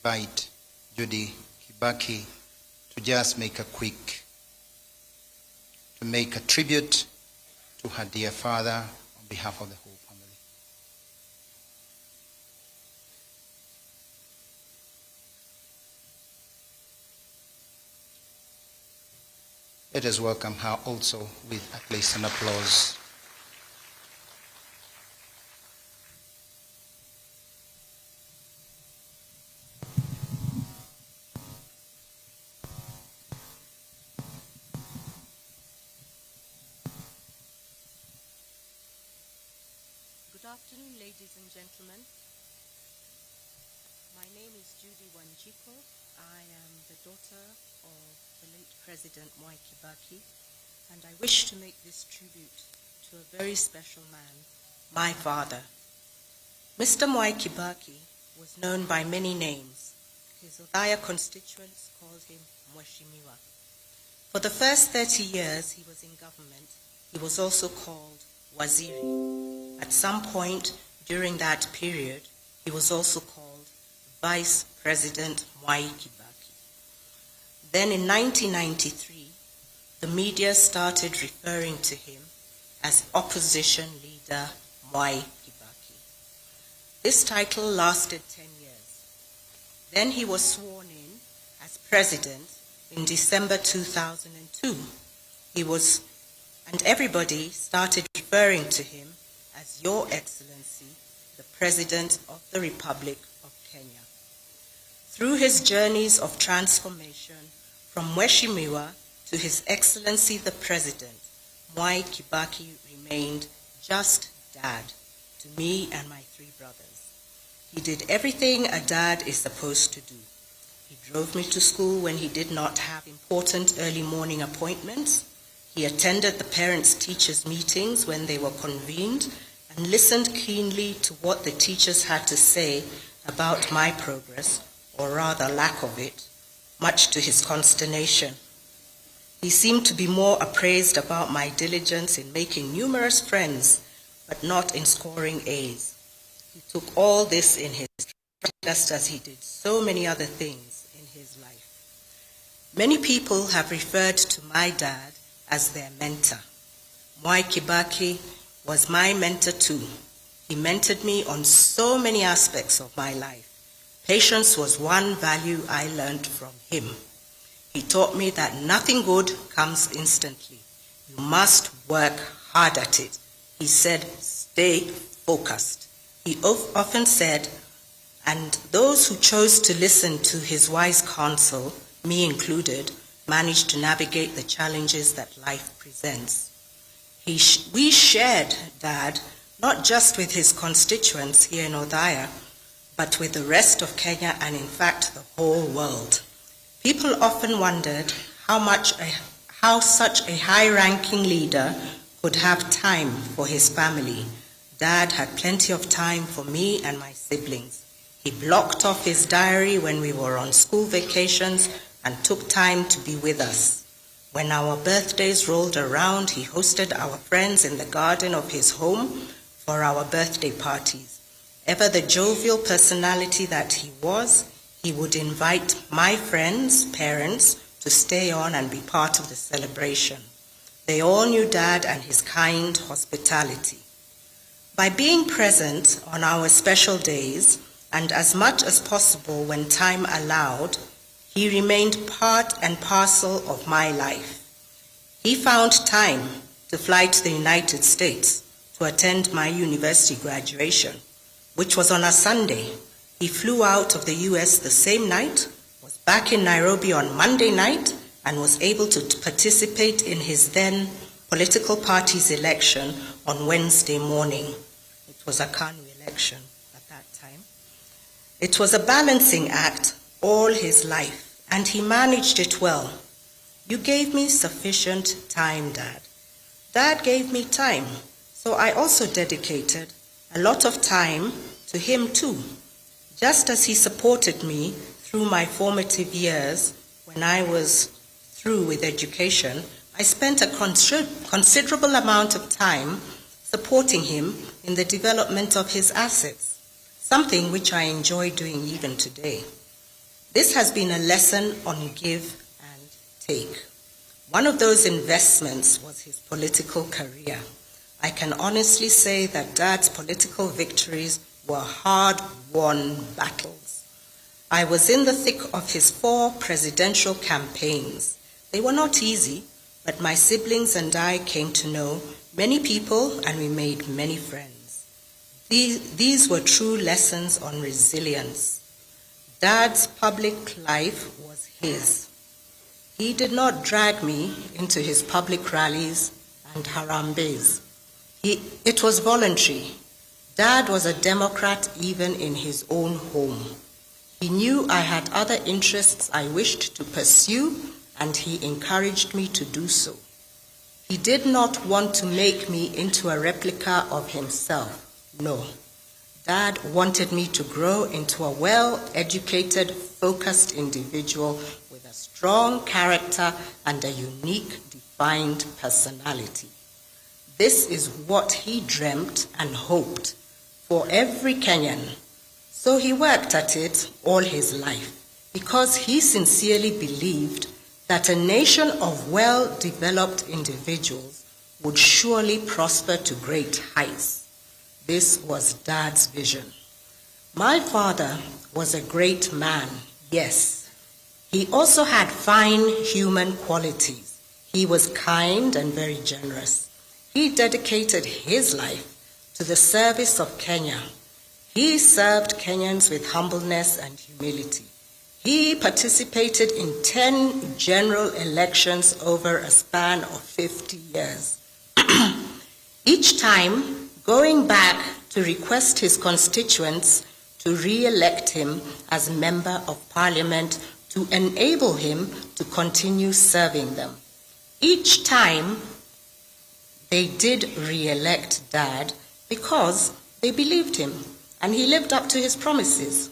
invite Judy Kibaki to just make a tribute to her dear father on behalf of the whole family. Let us welcome her also with at least an applause. Good afternoon, ladies and gentlemen. My name is Judy Wanjiko. I am the daughter of the late President Mwai Kibaki, and I wish to make this tribute to a very special man, my father. Mr. Mwai Kibaki was known by many names. His Othaya constituents called him Mheshimiwa. For the first 30 years he was in government, he was also called Waziri. At some point during that period, he was also called Vice President Mwai Kibaki. Then in 1993, the media started referring to him as Opposition Leader Mwai Kibaki. This title lasted 10 years. Then he was sworn in as President in December 2002. And everybody started referring to him as Your Excellency, the President of the Republic of Kenya. Through his journeys of transformation from Mheshimiwa to His Excellency the President, Mwai Kibaki remained just Dad to me and my 3 brothers. He did everything a dad is supposed to do. He drove me to school when he did not have important early morning appointments. He attended the parents-teachers meetings when they were convened and listened keenly to what the teachers had to say about my progress, or rather lack of it, much to his consternation. He seemed to be more appraised about my diligence in making numerous friends, but not in scoring A's. He took all this in his stride, just as he did so many other things in his life. Many people have referred to my dad as their mentor. Mwai Kibaki was my mentor too. He mentored me on so many aspects of my life. Patience was one value I learned from him. He taught me that nothing good comes instantly. You must work hard at it. He said, stay focused. He often said, and those who chose to listen to his wise counsel, me included, managed to navigate the challenges that life presents. We shared Dad not just with his constituents here in Othaya, but with the rest of Kenya and in fact the whole world. People often wondered how such a high-ranking leader could have time for his family. Dad had plenty of time for me and my siblings. He blocked off his diary when we were on school vacations and took time to be with us. When our birthdays rolled around, he hosted our friends in the garden of his home for our birthday parties. Ever the jovial personality that he was, he would invite my friends' parents to stay on and be part of the celebration. They all knew Dad and his kind hospitality. By being present on our special days, and as much as possible when time allowed, he remained part and parcel of my life. He found time to fly to the United States to attend my university graduation, which was on a Sunday. He flew out of the US the same night, was back in Nairobi on Monday night, and was able to participate in his then political party's election on Wednesday morning. It was a KANU election at that time. It was a balancing act all his life, and he managed it well. You gave me sufficient time, Dad. Dad gave me time, so I also dedicated a lot of time to him too. Just as he supported me through my formative years when I was through with education, I spent a considerable amount of time supporting him in the development of his assets, something which I enjoy doing even today. This has been a lesson on give and take. One of those investments was his political career. I can honestly say that Dad's political victories were hard-won battles. I was in the thick of his 4 presidential campaigns. They were not easy, but my siblings and I came to know many people and we made many friends. These were true lessons on resilience. Dad's public life was his. He did not drag me into his public rallies and harambes. It was voluntary. Dad was a Democrat even in his own home. He knew I had other interests I wished to pursue, and he encouraged me to do so. He did not want to make me into a replica of himself. No. Dad wanted me to grow into a well-educated, focused individual with a strong character and a unique, defined personality. This is what he dreamt and hoped for every Kenyan. So he worked at it all his life because he sincerely believed that a nation of well-developed individuals would surely prosper to great heights. This was Dad's vision. My father was a great man, yes. He also had fine human qualities. He was kind and very generous. He dedicated his life to the service of Kenya. He served Kenyans with humbleness and humility. He participated in 10 general elections over a span of 50 years. Each time, going back to request his constituents to re-elect him as Member of Parliament to enable him to continue serving them. Each time, they did re-elect Dad because they believed him and he lived up to his promises.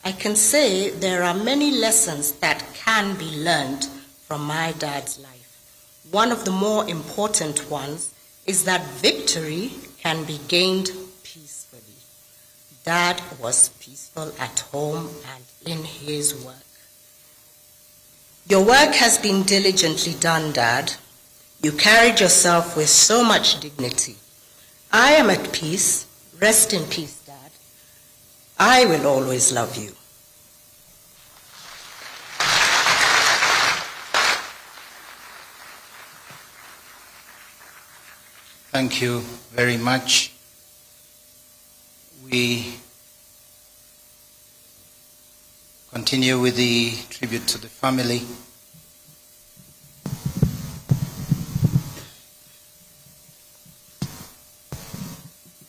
I can say there are many lessons that can be learned from my dad's life. One of the more important ones is that victory can be gained peacefully. Dad was peaceful at home and in his work. Your work has been diligently done, Dad. You carried yourself with so much dignity. I am at peace. Rest in peace, Dad. I will always love you. Thank you very much. We continue with the tribute to the family.